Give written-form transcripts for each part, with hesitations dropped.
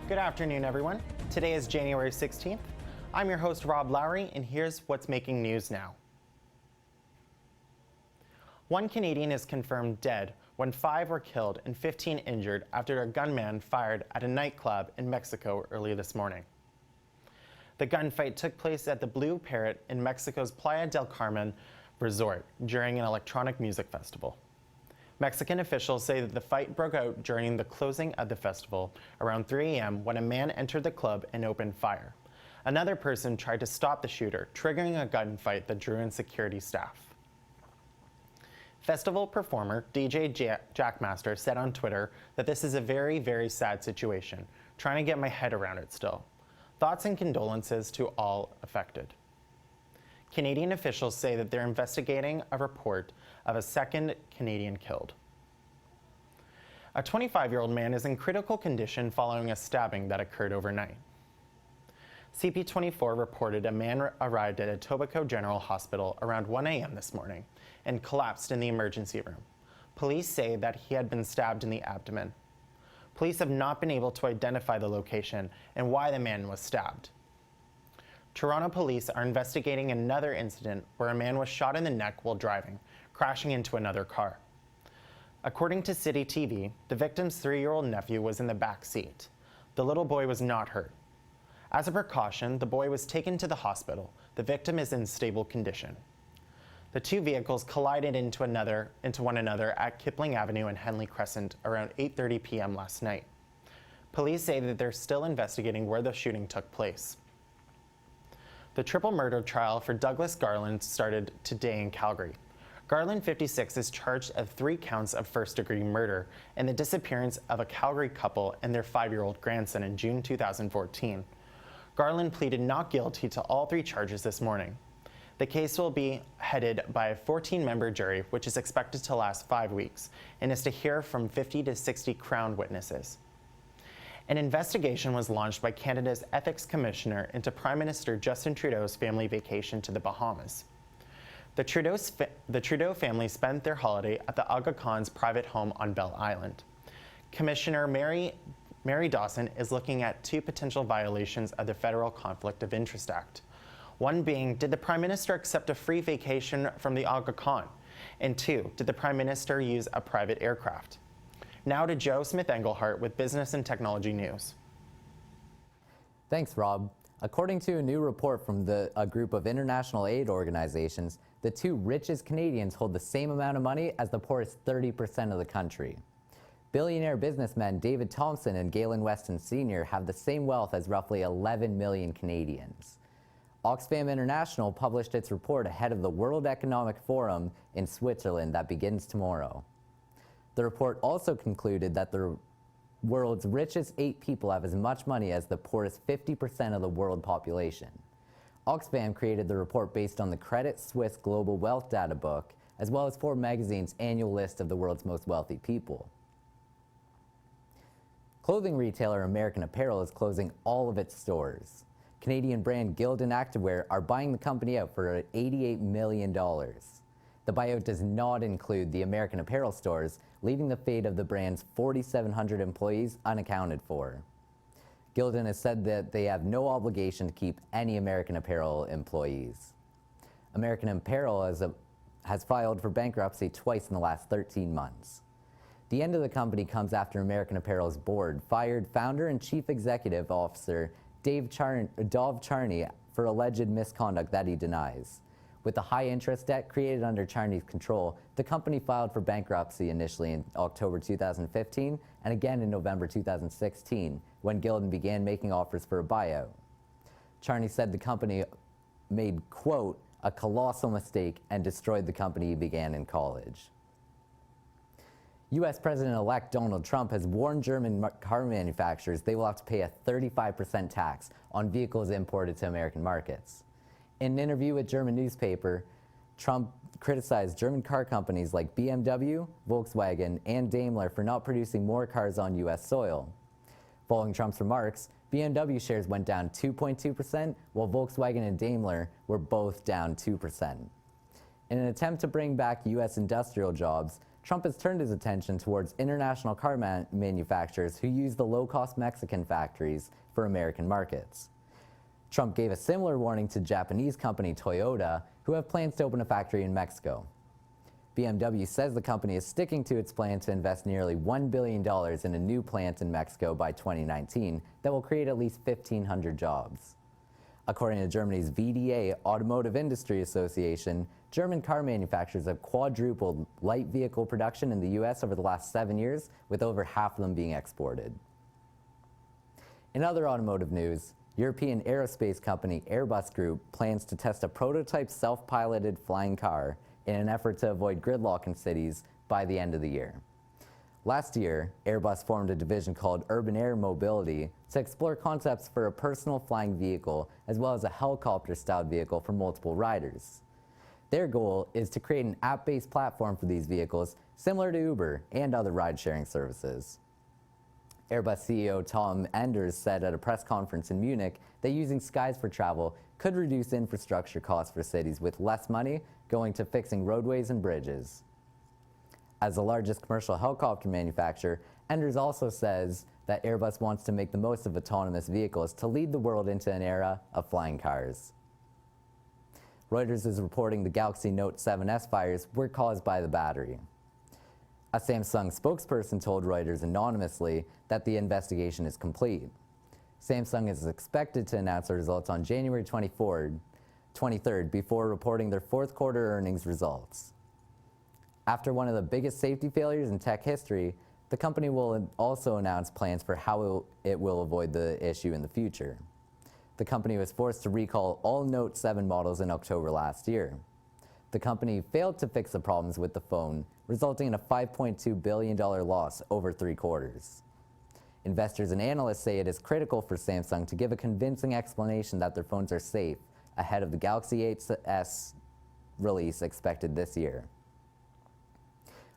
Good afternoon, everyone. Today is January 16th. I'm your host, Rob Lowry, and here's what's making news now. One Canadian is confirmed dead when 5 were killed and 15 injured after a gunman fired at a nightclub in Mexico early this morning. The gunfight took place at the Blue Parrot in Mexico's Playa del Carmen resort during an electronic music festival. Mexican officials say that the fight broke out during the closing of the festival around 3 a.m. when a man entered the club and opened fire. Another person tried to stop the shooter, triggering a gunfight that drew in security staff. Festival performer DJ Jackmaster said on Twitter that this is a very, very sad situation. Trying to get my head around it still. Thoughts and condolences to all affected. Canadian officials say that they're investigating a report of a second Canadian killed. A 25-year-old man is in critical condition following a stabbing that occurred overnight. CP24 reported a man arrived at Etobicoke General Hospital around 1 a.m. this morning and collapsed in the emergency room. Police say that he had been stabbed in the abdomen. Police have not been able to identify the location and why the man was stabbed. Toronto police are investigating another incident where a man was shot in the neck while driving, crashing into another car. According to City TV, the victim's 3-year-old nephew was in the back seat. The little boy was not hurt. As a precaution, the boy was taken to the hospital. The victim is in stable condition. The two vehicles collided into one another at Kipling Avenue and Henley Crescent around 8:30 p.m. last night. Police say that they're still investigating where the shooting took place. The triple murder trial for Douglas Garland started today in Calgary. Garland, 56, is charged of 3 counts of first-degree murder and the disappearance of a Calgary couple and their 5-year-old grandson in June 2014. Garland pleaded not guilty to all 3 charges this morning. The case will be headed by a 14-member jury, which is expected to last 5 weeks, and is to hear from 50 to 60 Crown witnesses. An investigation was launched by Canada's Ethics Commissioner into Prime Minister Justin Trudeau's family vacation to the Bahamas. The Trudeau family spent their holiday at the Aga Khan's private home on Bell Island. Commissioner Mary Dawson is looking at 2 potential violations of the Federal Conflict of Interest Act. One being, did the Prime Minister accept a free vacation from the Aga Khan? And 2, did the Prime Minister use a private aircraft? Now to Joe Smith-Engelhardt with Business and Technology News. Thanks, Rob. According to a new report from a group of international aid organizations, the 2 richest Canadians hold the same amount of money as the poorest 30% of the country. Billionaire businessmen David Thompson and Galen Weston Sr. have the same wealth as roughly 11 million Canadians. Oxfam International published its report ahead of the World Economic Forum in Switzerland that begins tomorrow. The report also concluded that the world's richest 8 people have as much money as the poorest 50% of the world population. Oxfam created the report based on the Credit Suisse Global Wealth Data Book, as well as Forbes magazine's annual list of the world's most wealthy people. Clothing retailer American Apparel is closing all of its stores. Canadian brand Gildan Activewear are buying the company out for $88 million. The buyout does not include the American Apparel stores, leaving the fate of the brand's 4,700 employees unaccounted for. Gildan has said that they have no obligation to keep any American Apparel employees. American Apparel has filed for bankruptcy twice in the last 13 months. The end of the company comes after American Apparel's board fired founder and chief executive officer Dov Charney for alleged misconduct that he denies. With the high-interest debt created under Charney's control, the company filed for bankruptcy initially in October 2015 and again in November 2016, when Gildan began making offers for a buyout. Charney said the company made, quote, a colossal mistake and destroyed the company he began in college. U.S. President-elect Donald Trump has warned German car manufacturers they will have to pay a 35% tax on vehicles imported to American markets. In an interview with a German newspaper, Trump criticized German car companies like BMW, Volkswagen, and Daimler for not producing more cars on U.S. soil. Following Trump's remarks, BMW shares went down 2.2%, while Volkswagen and Daimler were both down 2%. In an attempt to bring back U.S. industrial jobs, Trump has turned his attention towards international car manufacturers who use the low-cost Mexican factories for American markets. Trump gave a similar warning to Japanese company Toyota, who have plans to open a factory in Mexico. BMW says the company is sticking to its plan to invest nearly $1 billion in a new plant in Mexico by 2019 that will create at least 1,500 jobs. According to Germany's VDA, Automotive Industry Association, German car manufacturers have quadrupled light vehicle production in the U.S. over the last 7 years, with over half of them being exported. In other automotive news, European aerospace company Airbus Group plans to test a prototype self-piloted flying car in an effort to avoid gridlock in cities by the end of the year. Last year, Airbus formed a division called Urban Air Mobility to explore concepts for a personal flying vehicle as well as a helicopter-styled vehicle for multiple riders. Their goal is to create an app-based platform for these vehicles similar to Uber and other ride-sharing services. Airbus CEO Tom Enders said at a press conference in Munich that using skies for travel could reduce infrastructure costs for cities with less money going to fixing roadways and bridges. As the largest commercial helicopter manufacturer, Enders also says that Airbus wants to make the most of autonomous vehicles to lead the world into an era of flying cars. Reuters is reporting the Galaxy Note 7S fires were caused by the battery. A Samsung spokesperson told Reuters anonymously that the investigation is complete. Samsung is expected to announce the results on January 23rd before reporting their fourth quarter earnings results. After one of the biggest safety failures in tech history, the company will also announce plans for how it will avoid the issue in the future. The company was forced to recall all Note 7 models in October last year. The company failed to fix the problems with the phone, resulting in a $5.2 billion loss over 3 quarters. Investors and analysts say it is critical for Samsung to give a convincing explanation that their phones are safe ahead of the Galaxy 8s release expected this year.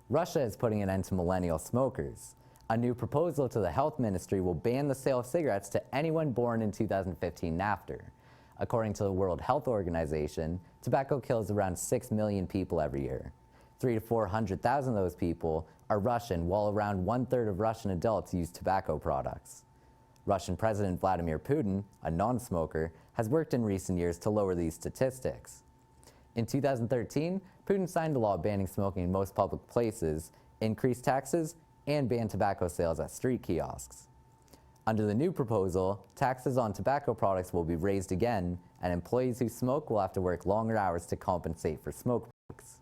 Russia is putting an end to millennial smokers. A new proposal to the health ministry will ban the sale of cigarettes to anyone born in 2015 and after. According to the World Health Organization, tobacco kills around 6 million people every year. 300,000 to 400,000 of those people are Russian, while around 1/3 of Russian adults use tobacco products. Russian President Vladimir Putin, a non-smoker, has worked in recent years to lower these statistics. In 2013, Putin signed a law banning smoking in most public places, increased taxes, and banned tobacco sales at street kiosks. Under the new proposal, taxes on tobacco products will be raised again, and employees who smoke will have to work longer hours to compensate for smoke breaks.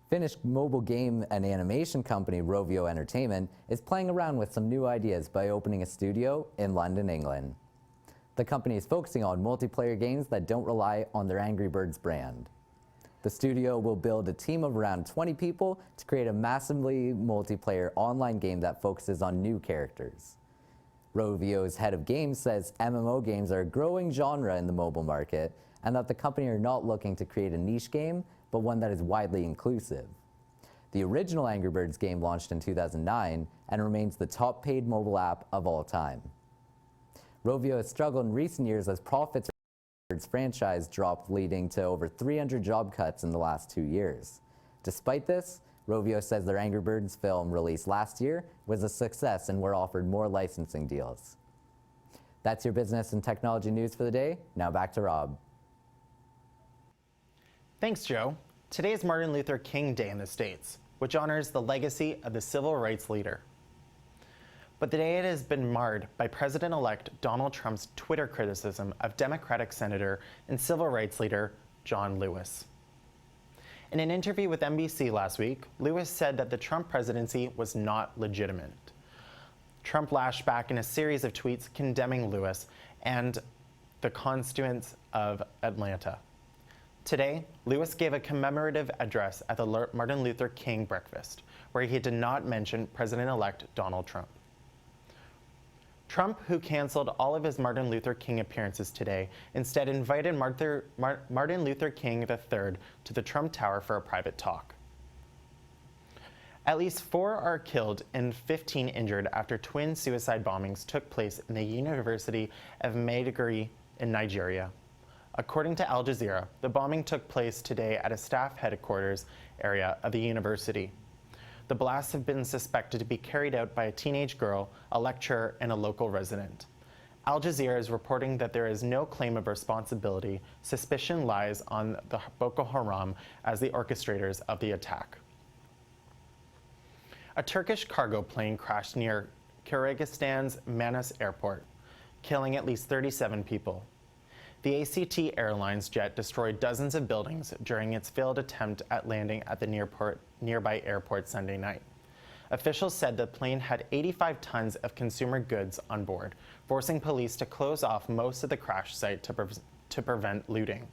Finnish mobile game and animation company Rovio Entertainment is playing around with some new ideas by opening a studio in London, England. The company is focusing on multiplayer games that don't rely on their Angry Birds brand. The studio will build a team of around 20 people to create a massively multiplayer online game that focuses on new characters. Rovio's head of games says MMO games are a growing genre in the mobile market and that the company are not looking to create a niche game, but one that is widely inclusive. The original Angry Birds game launched in 2009 and remains the top paid mobile app of all time. Rovio has struggled in recent years as profits of its franchise dropped, leading to over 300 job cuts in the last 2 years. Despite this, Rovio says their Angry Birds film released last year was a success and were offered more licensing deals. That's your business and technology news for the day. Now back to Rob. Thanks, Joe. Today is Martin Luther King Day in the States, which honors the legacy of the civil rights leader. But today it has been marred by President-elect Donald Trump's Twitter criticism of Democratic Senator and civil rights leader John Lewis. In an interview with NBC last week, Lewis said that the Trump presidency was not legitimate. Trump lashed back in a series of tweets condemning Lewis and the constituents of Atlanta. Today, Lewis gave a commemorative address at the Martin Luther King breakfast, where he did not mention President-elect Donald Trump. Trump, who canceled all of his Martin Luther King appearances today, instead invited Martin Luther King III to the Trump Tower for a private talk. At least 4 are killed and 15 injured after twin suicide bombings took place in the University of Maiduguri in Nigeria. According to Al Jazeera, the bombing took place today at a staff headquarters area of the university. The blasts have been suspected to be carried out by a teenage girl, a lecturer, and a local resident. Al Jazeera is reporting that there is no claim of responsibility. Suspicion lies on the Boko Haram as the orchestrators of the attack. A Turkish cargo plane crashed near Kyrgyzstan's Manas airport, killing at least 37 people. The ACT Airlines jet destroyed dozens of buildings during its failed attempt at landing at the nearby airport Sunday night. Officials said the plane had 85 tons of consumer goods on board, forcing police to close off most of the crash site to prevent looting.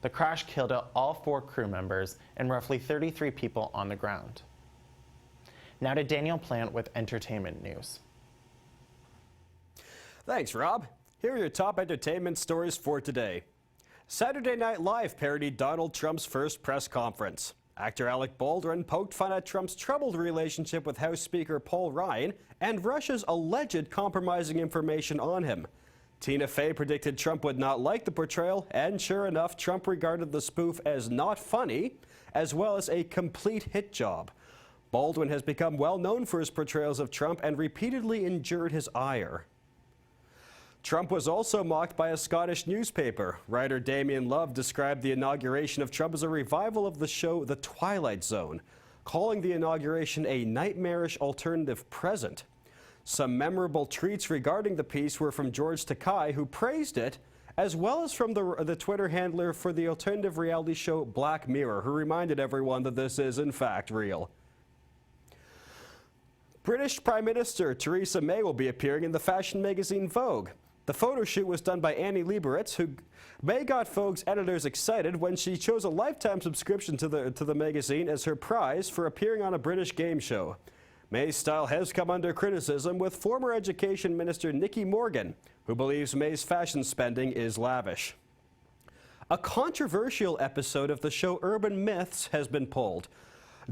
The crash killed all 4 crew members and roughly 33 people on the ground. Now to Daniel Plant with entertainment news. Thanks, Rob. Here are your top entertainment stories for today. Saturday Night Live parodied Donald Trump's first press conference. Actor Alec Baldwin poked fun at Trump's troubled relationship with House Speaker Paul Ryan and Russia's alleged compromising information on him. Tina Fey predicted Trump would not like the portrayal, and sure enough, Trump regarded the spoof as not funny, as well as a complete hit job. Baldwin has become well known for his portrayals of Trump and repeatedly endured his ire. Trump was also mocked by a Scottish newspaper. Writer Damien Love described the inauguration of Trump as a revival of the show The Twilight Zone, calling the inauguration a nightmarish alternative present. Some memorable tweets regarding the piece were from George Takei, who praised it, as well as from the Twitter handler for the alternative reality show Black Mirror, who reminded everyone that this is in fact real. British Prime Minister Theresa May will be appearing in the fashion magazine Vogue. The photo shoot was done by Annie Leibovitz, who May got Vogue's editors excited when she chose a lifetime subscription to the magazine as her prize for appearing on a British game show. May's style has come under criticism, with former Education Minister Nicky Morgan, who believes May's fashion spending is lavish. A controversial episode of the show Urban Myths has been pulled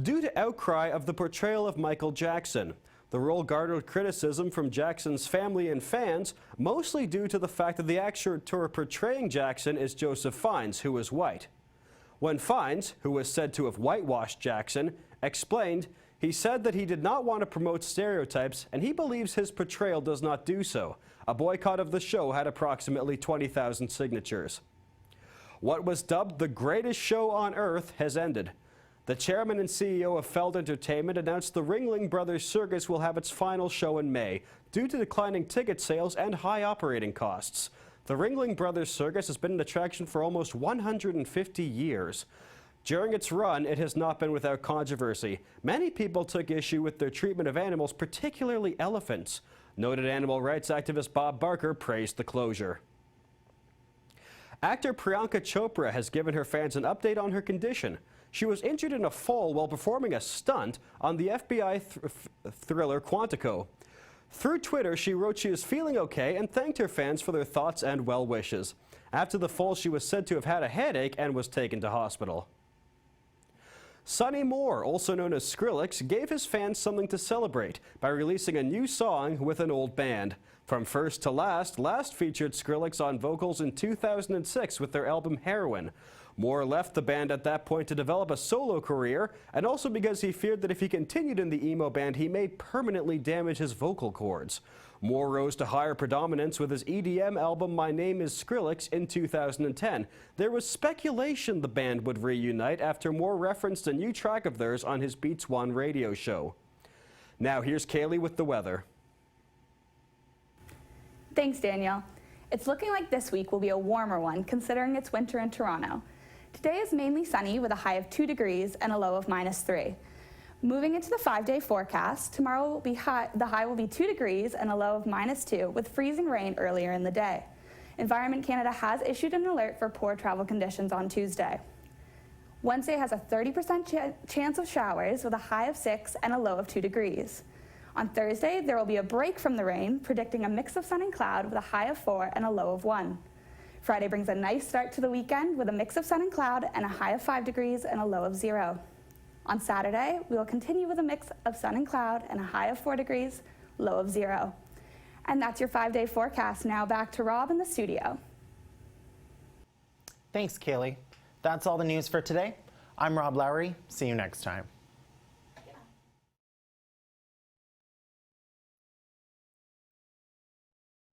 due to outcry of the portrayal of Michael Jackson. The role garnered criticism from Jackson's family and fans, mostly due to the fact that the actor portraying Jackson is Joseph Fiennes, who is white. When Fiennes, who was said to have whitewashed Jackson, explained, he said that he did not want to promote stereotypes, and he believes his portrayal does not do so. A boycott of the show had approximately 20,000 signatures. What was dubbed the greatest show on earth has ended. The chairman and CEO of Feld Entertainment announced the Ringling Brothers Circus will have its final show in May, due to declining ticket sales and high operating costs. The Ringling Brothers Circus has been an attraction for almost 150 years. During its run, it has not been without controversy. Many people took issue with their treatment of animals, particularly elephants. Noted animal rights activist Bob Barker praised the closure. Actor Priyanka Chopra has given her fans an update on her condition. She was injured in a fall while performing a stunt on the FBI thriller Quantico. Through Twitter, she wrote she is feeling okay and thanked her fans for their thoughts and well wishes. After the fall, she was said to have had a headache and was taken to hospital. Sonny Moore, also known as Skrillex, gave his fans something to celebrate by releasing a new song with an old band. From First to Last featured Skrillex on vocals in 2006 with their album Heroin. Moore left the band at that point to develop a solo career, and also because he feared that if he continued in the emo band, he may permanently damage his vocal cords. Moore rose to higher predominance with his EDM album My Name is Skrillex in 2010. There was speculation the band would reunite after Moore referenced a new track of theirs on his Beats One radio show. Now here's Kaylee with the weather. Thanks, Daniel. It's looking like this week will be a warmer one considering it's winter in Toronto. Today is mainly sunny with a high of 2 degrees and a low of -3. Moving into the 5-day forecast, tomorrow will be the high will be 2 degrees and a low of -2 with freezing rain earlier in the day. Environment Canada has issued an alert for poor travel conditions on Tuesday. Wednesday has a 30% chance of showers with a high of 6 and a low of 2 degrees. On Thursday, there will be a break from the rain, predicting a mix of sun and cloud with a high of 4 and a low of 1. Friday brings a nice start to the weekend with a mix of sun and cloud and a high of 5 degrees and a low of 0. On Saturday, we will continue with a mix of sun and cloud and a high of 4 degrees, low of 0. And that's your 5-day forecast. Now back to Rob in the studio. Thanks, Kaylee. That's all the news for today. I'm Rob Lowry. See you next time.